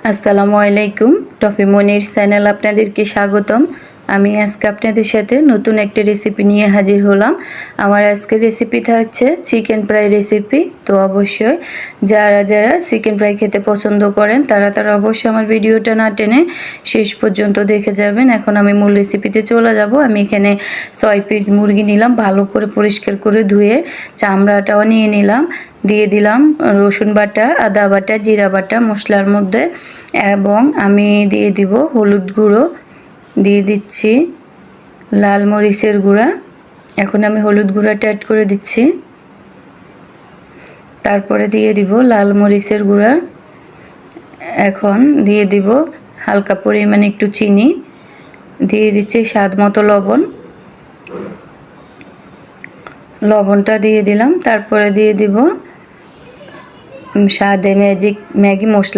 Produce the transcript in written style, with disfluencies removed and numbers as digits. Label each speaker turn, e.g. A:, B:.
A: আসসালামু আলাইকুম। টফি মনির চ্যানেল আপনাদেরকে স্বাগতম। আমি আজকে আপনাদের সাথে নতুন একটা রেসিপি নিয়ে হাজির হলাম। আমার আজকের রেসিপিটা হচ্ছে চিকেন ফ্রাই রেসিপি। তো অবশ্যই যারা যারা চিকেন ফ্রাই খেতে পছন্দ করেন তারা অবশ্যই আমার ভিডিওটা না টেনে শেষ পর্যন্ত দেখে যাবেন। এখন আমি মূল রেসিপিতে চলে যাব। আমি এখানে 6 পিস মুরগি নিলাম, ভালো করে পরিষ্কার করে ধুয়ে চামড়াটাও নিয়ে নিলাম। দিয়ে দিলাম রসুন বাটা, আদা বাটা, জিরা বাটা মশলার মধ্যে, এবং আমি দিয়ে দিব হলুদ গুঁড়ো, দিয়ে দিচ্ছি লাল মরিচের গুঁড়া। এখন আমি হলুদ গুঁড়াটা অ্যাড করে দিচ্ছি, তারপরে দিয়ে দিব লাল মরিচের গুঁড়া। এখন দিয়ে দিব হালকা পরিমাণে একটু চিনি, দিয়ে দিচ্ছি স্বাদ মতো লবণ। লবণটা দিয়ে দিলাম, তারপরে দিয়ে দিব স্বাদে ম্যাগি মশলা।